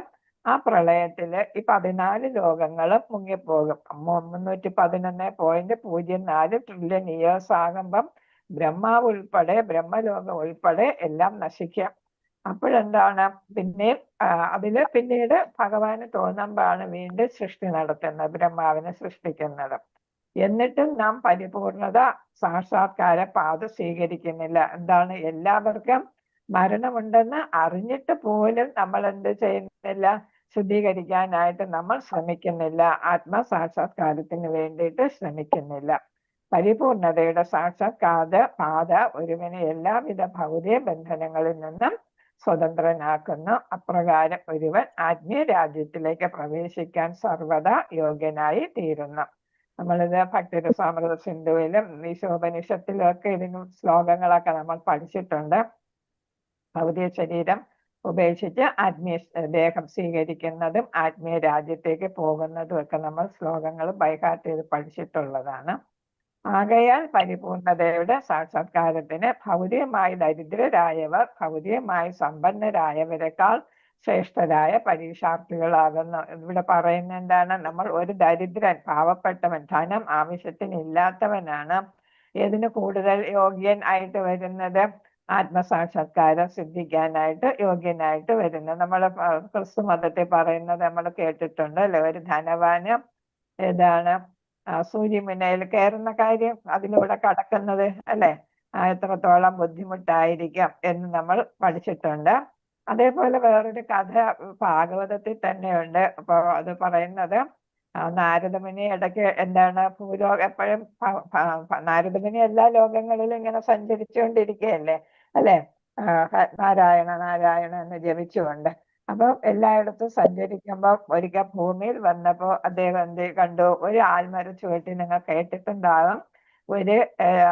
ആ പ്രളയത്തില് ഈ 14 ലോകങ്ങളും മുങ്ങിപ്പോകും. 311.04 ട്രില്യൺ ഇയേഴ്സ് ആകുമ്പം ബ്രഹ്മാവ് ഉൾപ്പെടെ ബ്രഹ്മലോകം ഉൾപ്പെടെ എല്ലാം നശിക്കാം. അപ്പോഴെന്താണ് പിന്നെ അതില് പിന്നീട് ഭഗവാന് തോന്നുമ്പോഴാണ് വീണ്ടും സൃഷ്ടി നടത്തുന്നത്, ബ്രഹ്മാവിനെ സൃഷ്ടിക്കുന്നത്. എന്നിട്ടും നാം പരിപൂർണത സാക്ഷാത്കാര പാത സ്വീകരിക്കുന്നില്ല. എന്താണ്, എല്ലാവർക്കും മരണമുണ്ടെന്ന് അറിഞ്ഞിട്ട് പോലും നമ്മൾ എന്ത് ചെയ്യുന്നില്ല, ശുദ്ധീകരിക്കാനായിട്ട് നമ്മൾ ശ്രമിക്കുന്നില്ല. ആത്മസാക്ഷാത്കാരത്തിന് വേണ്ടിയിട്ട് ശ്രമിക്കുന്നില്ല. പരിപൂർണതയുടെ സാക്ഷാത്കാര പാത ഒരുവനെ എല്ലാവിധ ഭൗതിക ബന്ധനങ്ങളിൽ നിന്നും സ്വതന്ത്രനാക്കുന്നു. അപ്രകാരം ഒരുവൻ ആത്മീയ രാജ്യത്തിലേക്ക് പ്രവേശിക്കാൻ സർവദാ യോഗ്യനായി തീരുന്നു. നമ്മളിത് ഭക്തിരസാമൃത സിന്ധുവിലും ഈശോപനിഷത്തിലും ഒക്കെ ഇതിന് ശ്ലോകങ്ങളൊക്കെ നമ്മൾ പഠിച്ചിട്ടുണ്ട്. ഭൗതിക ശരീരം ഉപേക്ഷിച്ച് ആത്മീയ ദേഹം സ്വീകരിക്കുന്നതും ആത്മീയ രാജ്യത്തേക്ക് പോകുന്നതും ഒക്കെ നമ്മൾ ശ്ലോകങ്ങൾ ബൈഹാർട്ട് ചെയ്ത് പഠിച്ചിട്ടുള്ളതാണ്. ആകയാൽ പരിപൂർണതയുടെ സാക്ഷാത്കാരത്തിന് ഭൗതികമായി ദരിദ്രരായവർ ഭൗതികമായി സമ്പന്നരായവരെക്കാൾ ശ്രേഷ്ഠരായ പരീക്ഷാർത്ഥികളാകുന്നു. ഇവിടെ പറയുന്ന എന്താണ്, നമ്മൾ ഒരു ദരിദ്രൻ, പാവപ്പെട്ടവൻ, ധനം ആവശ്യത്തിന് ഇല്ലാത്തവനാണ് ഏതിന് കൂടുതൽ യോഗ്യൻ ആയിട്ട് വരുന്നത്, ആത്മസാക്ഷാത്കാരം സിദ്ധിക്കാനായിട്ട് യോഗ്യനായിട്ട് വരുന്നത്. നമ്മൾ ക്രിസ്തു മതത്തിൽ പറയുന്നത് നമ്മൾ കേട്ടിട്ടുണ്ട് അല്ലെ. ഒരു ധനവാന് ഏതാണ് സൂര്യമുനയിൽ കയറുന്ന കാര്യം, അതിലൂടെ കടക്കുന്നത് അല്ലെ, എത്രത്തോളം ബുദ്ധിമുട്ടായിരിക്കാം എന്ന് നമ്മൾ പഠിച്ചിട്ടുണ്ട്. അതേപോലെ വേറൊരു കഥ ഭാഗവതത്തിൽ തന്നെയുണ്ട്. അപ്പൊ അത് പറയുന്നത് നാരദമുനി ഇടയ്ക്ക് എന്താണ് എപ്പോഴും നാരദമുനി എല്ലാ ലോകങ്ങളിലും ഇങ്ങനെ സഞ്ചരിച്ചുകൊണ്ടിരിക്കുകയല്ലേ അല്ലെ, നാരായണ നാരായണ എന്ന് ജപിച്ചുകൊണ്ട്. അപ്പൊ എല്ലായിടത്തും സഞ്ചരിക്കുമ്പോ ഒരിക്കൽ ഭൂമിയിൽ വന്നപ്പോ അദ്ദേഹം എന്ത് കണ്ടു, ഒരു ആൽമര ചുവട്ടിൽ നിങ്ങൾ കേട്ടിട്ടുണ്ടാകും, ഒരു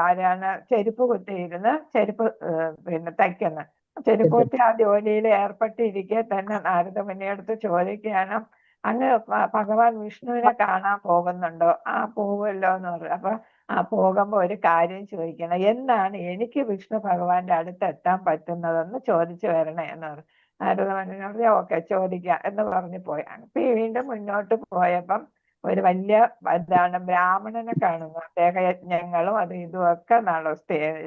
ആരാണ് ചെരുപ്പ് കുത്തിയിരുന്ന് ചെരുപ്പ് പിന്നെ തയ്ക്കുന്ന ചെരുപ്പ് കുത്തി ആ ജോലിയിൽ ഏർപ്പെട്ടിരിക്കെ തന്നെ നാരദമുനിയടുത്ത് ചോദിക്കുകയാണ്, അങ്ങ് ഭഗവാൻ വിഷ്ണുവിനെ കാണാൻ പോകുന്നുണ്ടോ? ആ പോകുമല്ലോ എന്ന് പറഞ്ഞു. അപ്പൊ പോകുമ്പോ ഒരു കാര്യം ചോദിക്കണം, എന്നാണ് എനിക്ക് വിഷ്ണു ഭഗവാന്റെ അടുത്ത് എത്താൻ പറ്റുന്നതെന്ന് ചോദിച്ചു വരണേ എന്ന് പറഞ്ഞു. നാരദമുനി പറഞ്ഞു ഓക്കെ ചോദിക്കാം എന്ന് പറഞ്ഞു പോയി. അപ്പൊ വീണ്ടും മുന്നോട്ട് പോയപ്പം ഒരു വലിയ ബ്രാഹ്മണനെ കാണുന്നു. ദേഹയജ്ഞങ്ങളും അതും ഇതും ഒക്കെ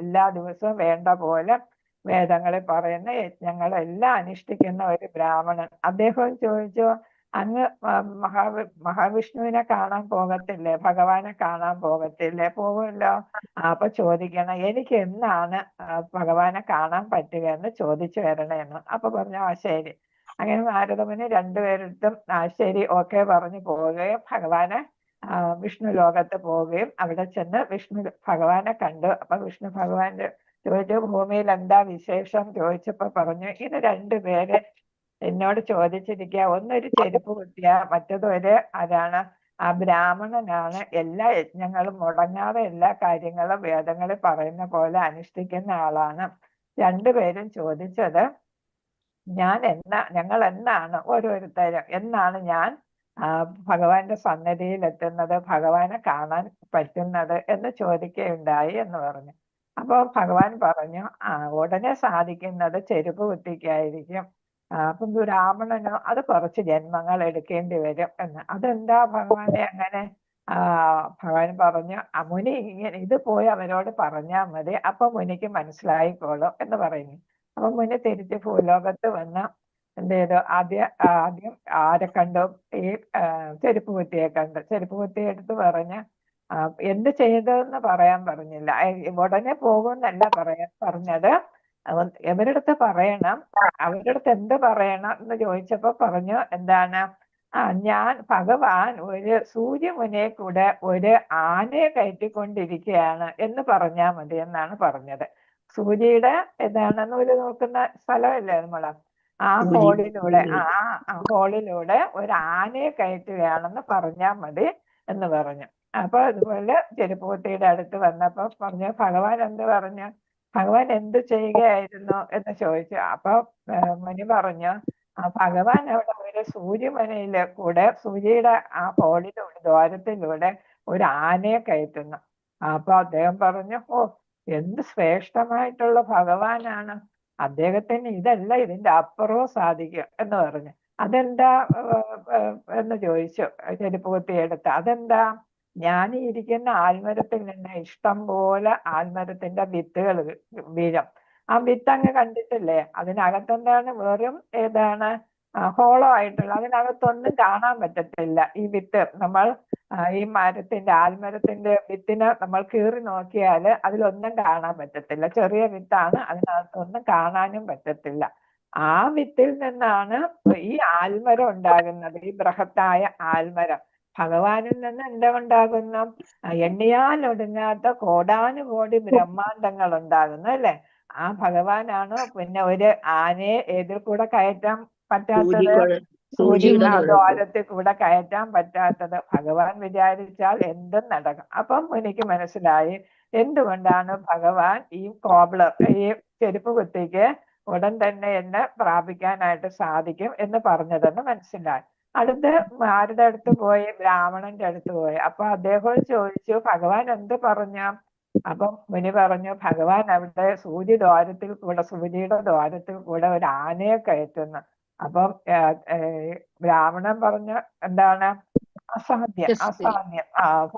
എല്ലാ ദിവസവും വേണ്ട പോലെ വേദങ്ങളിൽ പറയുന്ന യജ്ഞങ്ങളെല്ലാം അനുഷ്ഠിക്കുന്ന ഒരു ബ്രാഹ്മണൻ. അദ്ദേഹം ചോദിച്ചു, അങ്ങ് മഹാവിഷ്ണുവിനെ കാണാൻ പോകത്തില്ലേ, ഭഗവാനെ കാണാൻ പോകത്തില്ലേ? പോകുമല്ലോ. അപ്പൊ ചോദിക്കണം, എനിക്ക് എന്നാണ് ഭഗവാനെ കാണാൻ പറ്റുക എന്ന് ചോദിച്ചു വരണേന്ന്. അപ്പൊ പറഞ്ഞു ശരി. അങ്ങനെ നാരദമുനി രണ്ടുപേരിടത്തും ശരി ഓക്കെ പറഞ്ഞു പോവുകയും ഭഗവാനെ വിഷ്ണു ലോകത്ത് പോവുകയും അവിടെ ചെന്ന് വിഷ്ണു ഭഗവാനെ കണ്ടു. അപ്പൊ വിഷ്ണു ഭഗവാന്റെ ചോദിച്ചു, ഭൂമിയിൽ എന്താ വിശേഷം ചോദിച്ചപ്പോ പറഞ്ഞു, ഇത് രണ്ടുപേര് എന്നോട് ചോദിച്ചിരിക്കുക, ഒന്നൊരു ചെരുപ്പ് കുത്തിയ, മറ്റതൊരു ആരാണ് ആ ബ്രാഹ്മണനാണ്, എല്ലാ യജ്ഞങ്ങളും മുടങ്ങാതെ എല്ലാ കാര്യങ്ങളും വേദങ്ങളിൽ പറയുന്ന പോലെ അനുഷ്ഠിക്കുന്ന ആളാണ്. രണ്ടുപേരും ചോദിച്ചത് ഞങ്ങൾ എന്നാണ് ഓരോരുത്തരും എന്നാണ് ഞാൻ ഭഗവാന്റെ സന്നിധിയിൽ എത്തുന്നത്, ഭഗവാനെ കാണാൻ പറ്റുന്നത് എന്ന് ചോദിക്കുകയുണ്ടായി എന്ന് പറഞ്ഞു. അപ്പൊ ഭഗവാൻ പറഞ്ഞു, ഉടനെ സാധിക്കുന്നത് ചെരുപ്പ് കുത്തിക്കായിരിക്കും. അപ്പം ബ്രാഹ്മണനോ അത് കുറച്ച് ജന്മങ്ങൾ എടുക്കേണ്ടി വരും എന്ന്. അതെന്താ ഭഗവാനെ അങ്ങനെ? ഭഗവാൻ പറഞ്ഞു, മുനി ഇങ്ങനെ ഇത് പോയി അവരോട് പറഞ്ഞാൽ മതി, അപ്പൊ മുനിക്ക് മനസ്സിലായിക്കോളും എന്ന് പറയുന്നു. അപ്പൊ മുനി തിരിച്ച് ഭൂലോകത്ത് വന്ന് എന്ത് ചെയ്തു? ആദ്യം ആരെ കണ്ടു? ഈ ചെരുപ്പ് കുത്തിയെ കണ്ടു. ചെരുപ്പ് കുത്തിയെ എടുത്ത് പറഞ്ഞ് എന്ത് ചെയ്തതെന്ന് പറയാൻ പറഞ്ഞില്ല. ഉടനെ പോകുമെന്നല്ല പറഞ്ഞത്. എവരടുത്ത് പറയണം, അവരുടെ അടുത്ത് എന്ത് പറയണം എന്ന് ചോദിച്ചപ്പോ പറഞ്ഞു, എന്താണ്? ഞാൻ ഭഗവാൻ ഒരു സൂര്യമുനെ കൂടെ ഒരു ആനയെ കയറ്റിക്കൊണ്ടിരിക്കുകയാണ് എന്ന് പറഞ്ഞാൽ മതി എന്നാണ് പറഞ്ഞത്. സൂര്യയുടെ ഏതാണ് നൂല് നോക്കുന്ന സ്ഥലമല്ലേ നമ്മള്? ആ ഹോളിലൂടെ ഹോളിലൂടെ ഒരു ആനയെ കയറ്റുകയാണെന്ന് പറഞ്ഞാൽ മതി എന്ന് പറഞ്ഞു. അപ്പൊ അതുപോലെ ചെരുപ്പൂത്തിയുടെ അടുത്ത് വന്നപ്പോ പറഞ്ഞു, ഭഗവാൻ എന്ത് പറഞ്ഞു? ഭഗവാൻ എന്ത് ചെയ്യുകയായിരുന്നു എന്ന് ചോദിച്ചു. അപ്പൊ മുനി പറഞ്ഞു, ഭഗവാൻ അവിടെ ഒരു സൂര്യമനയിലെ കൂടെ സൂര്യയുടെ ആ ഹോളിലൂടെ ദ്വാരത്തിലൂടെ ഒരു ആനയെ കയറ്റുന്നു. അപ്പൊ അദ്ദേഹം പറഞ്ഞു, ഓ എന്ത് ശ്രേഷ്ഠമായിട്ടുള്ള ഭഗവാനാണ്, അദ്ദേഹത്തിന് ഇതല്ല ഇതിന്റെ അപ്പുറവും സാധിക്കും എന്ന് പറഞ്ഞു. അതെന്താ എന്ന് ചോദിച്ചു ചെരുപ്പ് കുത്തിയെടുത്ത്. അതെന്താ? ഞാൻ ഇരിക്കുന്ന ആൽമരത്തിൽ നിന്ന് ഇഷ്ടം പോലെ ആൽമരത്തിന്റെ വിത്തുകൾ വീഴും. ആ വിത്ത് അങ്ങ് കണ്ടിട്ടില്ലേ? അതിനകത്തെന്താണ്? വെറും ഏതാണ് ഹോളോ ആയിട്ടുള്ള, അതിനകത്തൊന്നും കാണാൻ പറ്റത്തില്ല. ഈ വിത്ത് നമ്മൾ ഈ ആൽമരത്തിന്റെ വിത്തിനെ നമ്മൾ കീറി നോക്കിയാല് അതിലൊന്നും കാണാൻ പറ്റത്തില്ല. ചെറിയ വിത്താണ്, അതിനകത്തൊന്നും കാണാനും പറ്റത്തില്ല. ആ വിത്തിൽ നിന്നാണ് ഈ ആൽമരം ഉണ്ടാകുന്നത്, ഈ ബൃഹത്തായ ആൽമരം. ഭഗവാനിൽ നിന്ന് എന്തുണ്ടാകുന്നു? എണ്ണിയാൽ ഒടുങ്ങാത്ത കോടാനുകോടി ബ്രഹ്മാണ്ടങ്ങൾ ഉണ്ടാകുന്നു അല്ലെ? ആ ഭഗവാനാണ് പിന്നെ ഒരു ആനയെ ഏതിൽ കൂടെ കയറ്റാൻ പറ്റാത്തത്? സൂര്യയുടെ ദ്വാരത്തിൽ കൂടെ കയറ്റാൻ പറ്റാത്തത്. ഭഗവാൻ വിചാരിച്ചാൽ എന്തും നടക്കും. അപ്പം എനിക്ക് മനസ്സിലായി എന്തുകൊണ്ടാണ് ഭഗവാൻ ഈ കോബ്ലർ, ഈ ചെരുപ്പ് കുത്തിക്ക് ഉടൻ തന്നെ എന്നെ പ്രാപിക്കാനായിട്ട് സാധിക്കും എന്ന് പറഞ്ഞതെന്ന് മനസ്സിലായി. അടുത്ത് ആരുടെ അടുത്ത് പോയി? ബ്രാഹ്മണന്റെ അടുത്ത് പോയി. അപ്പൊ അദ്ദേഹം ചോദിച്ചു, ഭഗവാൻ എന്ത് പറഞ്ഞു? അപ്പം മുനി പറഞ്ഞു, ഭഗവാൻ അവിടെ സൂര്യയുടെ ദ്വാരത്തിൽ കൂടെ ഒരു ആനയെ കയറ്റുന്നു. അപ്പം ബ്രാഹ്മണൻ പറഞ്ഞു, എന്താണ്? അസാധ്യം.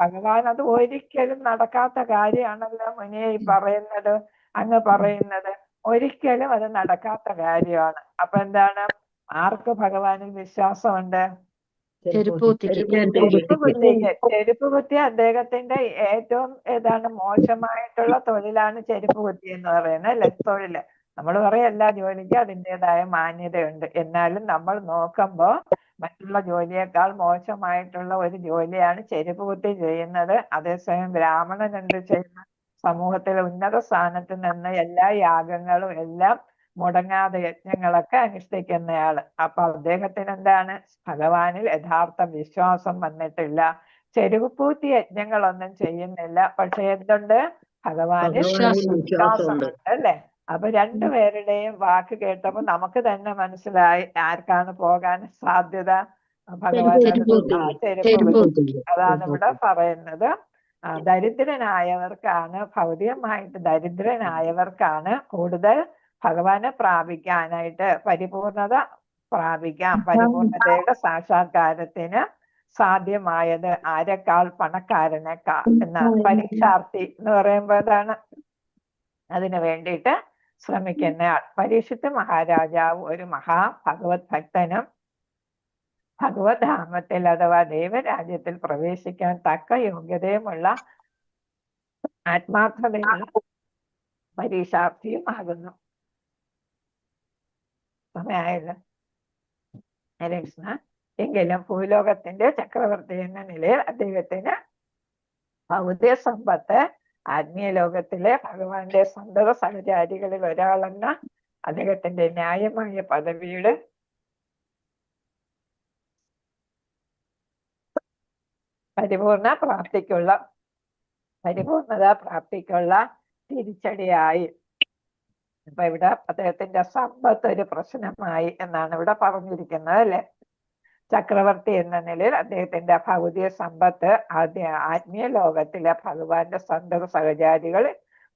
ഭഗവാൻ അത് ഒരിക്കലും നടക്കാത്ത കാര്യമാണല്ലോ മുനിയെ ഈ പറയുന്നത്, അങ്ങ് പറയുന്നത്. ഒരിക്കലും അത് നടക്കാത്ത കാര്യമാണ്. അപ്പൊ എന്താണ്? ആർക്ക് ഭഗവാനിൽ വിശ്വാസമുണ്ട്? ചെരുപ്പ് കുത്തി അദ്ദേഹത്തിന്റെ ഏറ്റവും ഏതാണ് മോശമായിട്ടുള്ള തൊഴിലാണ് ചെരുപ്പ് കുത്തി എന്ന് പറയുന്നത് അല്ലെ? തൊഴില് നമ്മൾ പറയും എല്ലാ ജോലിക്കും അതിൻ്റെതായ മാന്യതയുണ്ട്. എന്നാലും നമ്മൾ നോക്കുമ്പോ മറ്റുള്ള ജോലിയേക്കാൾ മോശമായിട്ടുള്ള ഒരു ജോലിയാണ് ചെരുപ്പ് കുത്തി ചെയ്യുന്നത്. അതേസമയം ബ്രാഹ്മണൻ എന്ത് ചെയ്യുന്ന? സമൂഹത്തിലെ ഉന്നത സ്ഥാനത്ത് നിന്ന് എല്ലാ യാഗങ്ങളും എല്ലാം മുടങ്ങാതെ യജ്ഞങ്ങളൊക്കെ അനുഷ്ഠിക്കുന്നയാള്. അപ്പൊ അദ്ദേഹത്തിന് എന്താണ്? ഭഗവാനിൽ യഥാർത്ഥ വിശ്വാസം വന്നിട്ടില്ല. ചെരുപ്പൂത്തി യജ്ഞങ്ങളൊന്നും ചെയ്യുന്നില്ല, പക്ഷെ എന്തുണ്ട്? ഭഗവാനിൽ വിശ്വാസമുണ്ട് അല്ലെ? അപ്പൊ രണ്ടുപേരുടെയും വാക്ക് കേട്ടപ്പോ നമുക്ക് തന്നെ മനസ്സിലായി ആർക്കാണ് പോകാൻ സാധ്യത? ഭഗവാൻ ചെരുപ്പൂത്തി. അതാണ് ഇവിടെ പറയുന്നത്. ദരിദ്രനായവർക്കാണ്, ഭൗതികമായിട്ട് ദരിദ്രനായവർക്കാണ് കൂടുതൽ ഭഗവാനെ പ്രാപിക്കാനായിട്ട് പരിപൂർണതയുടെ സാക്ഷാത്കാരത്തിന് സാധ്യമായത് ആരെക്കാൾ? പണക്കാരനേക്കാൾ എന്നാണ്. പരീക്ഷാർത്ഥി എന്ന് പറയുമ്പോൾ അതാണ് അതിനു വേണ്ടിയിട്ട് ശ്രമിക്കുന്നയാൾ. പരീക്ഷിത്ത് മഹാരാജാവ് ഒരു ഭഗവത് ഭക്തനും ഭഗവത് ധാമത്തിൽ അഥവാ ദൈവരാജ്യത്തിൽ പ്രവേശിക്കാൻ തക്ക യോഗ്യതയുമുള്ള ആത്മാർത്ഥതയുള്ള പരീക്ഷാർത്ഥിയും ആകുന്നു. സമയായല്ലോ കൃഷ്ണ. എങ്കിലും ഭൂലോകത്തിന്റെ ചക്രവർത്തി എന്ന നിലയിൽ അദ്ദേഹത്തിന് ഭൗതിക സമ്പത്ത് ആത്മീയ ലോകത്തിലെ ഭഗവാന്റെ സന്തത സഹചാരികളിൽ ഒരാളെന്ന അദ്ദേഹത്തിന്റെ ന്യായമായ പദവിയുടെ പരിപൂർണത പ്രാപ്തിക്കുള്ള തിരിച്ചടിയായി. അപ്പൊ ഇവിടെ അദ്ദേഹത്തിന്റെ സമ്പത്ത് ഒരു പ്രശ്നമായി എന്നാണ് ഇവിടെ പറഞ്ഞിരിക്കുന്നത് അല്ലെ? ചക്രവർത്തി എന്ന നിലയിൽ അദ്ദേഹത്തിന്റെ ഭൗതിക സമ്പത്ത് ആത്മീയ ലോകത്തിലെ ഭഗവാന്റെ സന്തത സഹചാരികൾ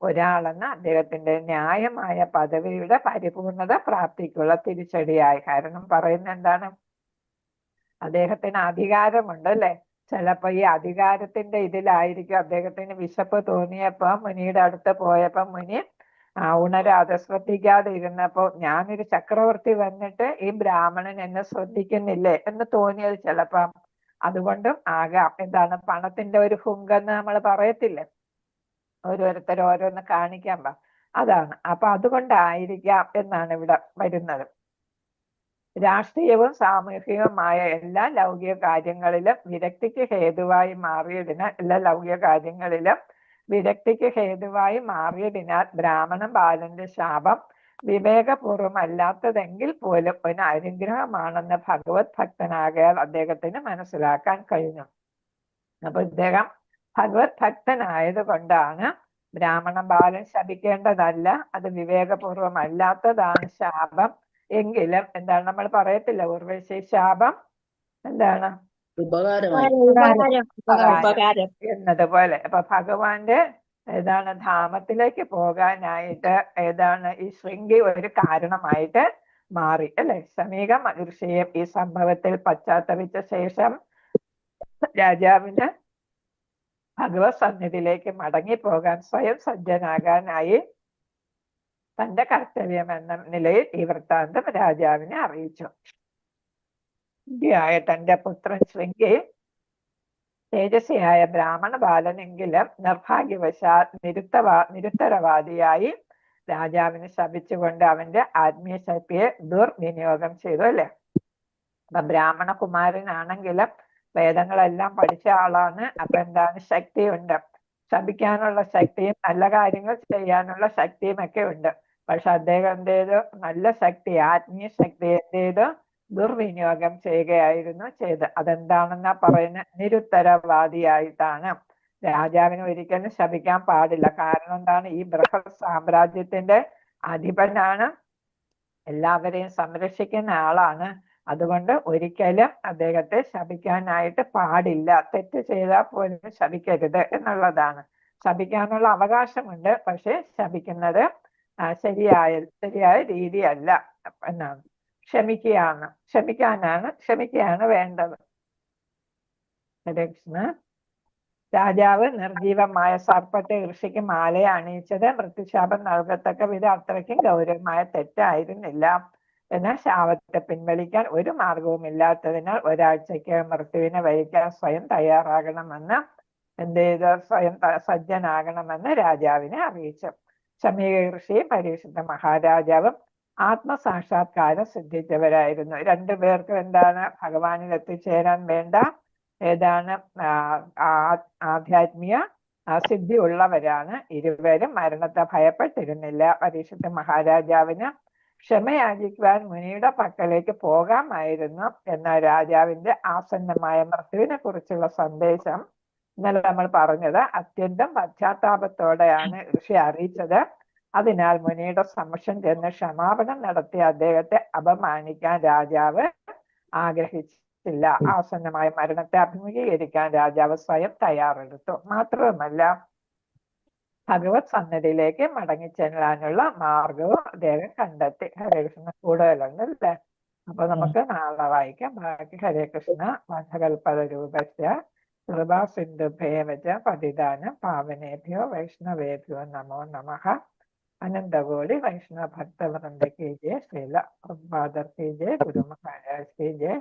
ഒരാളെന്ന അദ്ദേഹത്തിന്റെ ന്യായമായ പദവിയുടെ പരിപൂർണത പ്രാപ്തിക്കുള്ള തിരിച്ചടിയായി. കാരണം പറയുന്ന എന്താണ്, അദ്ദേഹത്തിന് അധികാരമുണ്ട് അല്ലെ. ചിലപ്പോ ഈ അധികാരത്തിന്റെ ഇതിലായിരിക്കും അദ്ദേഹത്തിന് വിശപ്പ് തോന്നിയപ്പോ മുനിയുടെ അടുത്ത് പോയപ്പോ മുനി ഉണരാതെ ശ്രദ്ധിക്കാതെ ഇരുന്നപ്പോ ഞാനൊരു ചക്രവർത്തി വന്നിട്ട് ഈ ബ്രാഹ്മണൻ എന്നെ ശ്രദ്ധിക്കുന്നില്ലേ എന്ന് തോന്നിയത് ചിലപ്പം. അതുകൊണ്ടും ആകാം. എന്താണ്, പണത്തിന്റെ ഒരു ഹുങ്കെന്ന് നമ്മൾ പറയത്തില്ലേ, ഓരോരുത്തർ ഓരോന്ന് കാണിക്കാൻ അതാണ്. അപ്പൊ അതുകൊണ്ടായിരിക്കാം എന്നാണ് ഇവിടെ വരുന്നത്. രാഷ്ട്രീയവും സാമൂഹികവുമായ എല്ലാ ലൗകിക കാര്യങ്ങളിലും വിരക്തിക്ക് ഹേതുവായി മാറിയതിനാൽ ബ്രാഹ്മണ ബാലന്റെ ശാപം വിവേകപൂർവമല്ലാത്തതെങ്കിൽ പോലും ഒരു അനുഗ്രഹമാണെന്ന് ഭഗവത് ഭക്തനാകയാൽ അദ്ദേഹത്തിന് മനസ്സിലാക്കാൻ കഴിഞ്ഞു. അപ്പൊ ഇദ്ദേഹം ഭഗവത് ഭക്തനായത് കൊണ്ടാണ് ബ്രാഹ്മണ ബാലൻ ശപിക്കേണ്ടതല്ല, അത് വിവേകപൂർവമല്ലാത്തതാണ് ശാപം എങ്കിലും എന്താണ് നമ്മൾ പറയത്തില്ല, ഉർവശി ശാപം എന്താണ് എന്നതുപോലെ. അപ്പൊ ഭഗവാന്റെ ധാമത്തിലേക്ക് പോകാനായിട്ട് ഈ ശൃംഗി ഒരു കാരണമായിട്ട് മാറി അല്ലെ. ശമീക മഹർഷിയെ ഈ സംഭവത്തിൽ പശ്ചാത്തപിച്ച ശേഷം രാജാവിന് ഭഗവത് സന്നിധിയിലേക്ക് മടങ്ങിപ്പോകാൻ സ്വയം സജ്ജനാകാനായി തന്റെ കർത്തവ്യം എന്ന നിലയിൽ ഈ വൃത്താന്തം രാജാവിനെ അറിയിച്ചു. തന്റെ പുത്രൻ ശൃംഗി തേജസ്വിയായ ബ്രാഹ്മണ ബാലനെങ്കിലും നിർഭാഗ്യവശാൽ നിരുത്തരവാദിയായി രാജാവിനെ ശപിച്ചുകൊണ്ട് അവന്റെ ആത്മീയ ശക്തിയെ ദുർവിനിയോഗം ചെയ്തു അല്ലെ. അപ്പൊ ബ്രാഹ്മണ കുമാരനാണെങ്കിലും വേദങ്ങളെല്ലാം പഠിച്ച ആളാണ്. അപ്പൊ എന്താണ്, ശക്തിയുണ്ട്, ശപിക്കാനുള്ള ശക്തിയും നല്ല കാര്യങ്ങൾ ചെയ്യാനുള്ള ശക്തിയും ഒക്കെ ഉണ്ട്. പക്ഷെ അദ്ദേഹം എന്ത് ചെയ്തു, നല്ല ശക്തി, ആത്മീയ ശക്തി എന്ത് ചെയ്തു, ദുർവിനിയോഗം ചെയ്യുകയായിരുന്നു ചെയ്ത്. അതെന്താണെന്നാ പറയുന്നത്, നിരുത്തരവാദിയായിട്ടാണ്. രാജാവിനെ ഒരിക്കലും ശപിക്കാൻ പാടില്ല. കാരണം എന്താണ്, ഈ ബൃഹത് സാമ്രാജ്യത്തിന്റെ അധിപനാണ്, എല്ലാവരെയും സംരക്ഷിക്കുന്ന ആളാണ്. അതുകൊണ്ട് ഒരിക്കലും അദ്ദേഹത്തെ ശപിക്കാനായിട്ട് പാടില്ല. തെറ്റ് ചെയ്താൽ പോലും ശപിക്കരുത് എന്നുള്ളതാണ്. ശപിക്കാനുള്ള അവകാശമുണ്ട്, പക്ഷെ ശപിക്കുന്നത് ശരിയായ രീതിയല്ല എന്നാണ്. ക്ഷമിക്കാനാണ് വേണ്ടത്. ഹരേ കൃഷ്ണ. രാജാവ് നിർജീവമായ സർപ്പത്തെ ഋഷിക്ക് മാലയെ അണിയിച്ചത് മൃത്യുശാപം നൽകത്തക്ക വിധം അത്രയ്ക്കും ഗൗരവമായ തെറ്റായിരുന്നില്ല. എന്നാൽ ശാപത്തെ പിൻവലിക്കാൻ ഒരു മാർഗവും ഇല്ലാത്തതിനാൽ ഒരാഴ്ചയ്ക്ക് മൃത്യുവിനെ വഹിക്കാൻ സ്വയം തയ്യാറാകണമെന്ന് സ്വയം സജ്ജനാകണമെന്ന് രാജാവിനെ അറിയിച്ചു. ശമീക ഋഷിയും പരീക്ഷിത മഹാരാജാവും ആത്മസാക്ഷാത്കാരം സിദ്ധിച്ചവരായിരുന്നു. രണ്ടുപേർക്കും എന്താണ്, ഭഗവാനിൽ എത്തിച്ചേരാൻ വേണ്ട ആധ്യാത്മിക സിദ്ധി ഉള്ളവരാണ്. ഇരുവരും മരണത്തെ ഭയപ്പെട്ടിരുന്നില്ല. പരീക്ഷിത മഹാരാജാവിന് ക്ഷമയാചിക്കുവാൻ മുനിയുടെ പക്കലേക്ക് പോകാമായിരുന്നു. എന്നാൽ രാജാവിന്റെ ആസന്നമായ മൃത്യുവിനെ കുറിച്ചുള്ള സന്ദേശം ഇന്നലെ നമ്മൾ പറഞ്ഞത് അത്യന്തം പശ്ചാത്താപത്തോടെയാണ് ഋഷി അറിയിച്ചത്. അതിനാൽ മുനിയുടെ സമക്ഷം ചെന്ന് ക്ഷമാപണം നടത്തി അദ്ദേഹത്തെ അപമാനിക്കാൻ രാജാവ് ആഗ്രഹിച്ചില്ല. ആസന്നമായ മരണത്തെ അഭിമുഖീകരിക്കാൻ രാജാവ് സ്വയം തയ്യാറെടുത്തു. മാത്രവുമല്ല, ഭഗവത് സന്നിധിയിലേക്ക് മടങ്ങിച്ചെല്ലാനുള്ള മാർഗവും അദ്ദേഹം കണ്ടെത്തി. ഹരേ കൃഷ്ണ. കൂടുതലുണ്ട് അല്ലേ? അപ്പൊ നമുക്ക് നാളെ വായിക്കാം ബാക്കി. ഹരേ കൃഷ്ണ. വധകൽപരൂപസ്യ കൃപാ സിന്ധുഭേവച പതിദാനം പാവനേഭ്യോ വൈഷ്ണവേഭ്യോ നമോ നമഃ. അനന്തകോടി വൈഷ്ണവ ഭക്തവൃന്ദ കി ജയ. ശ്രീല പ്രഭുപാദർ കി ജയ. ഗുരു മഹാരാജ് കി ജയ.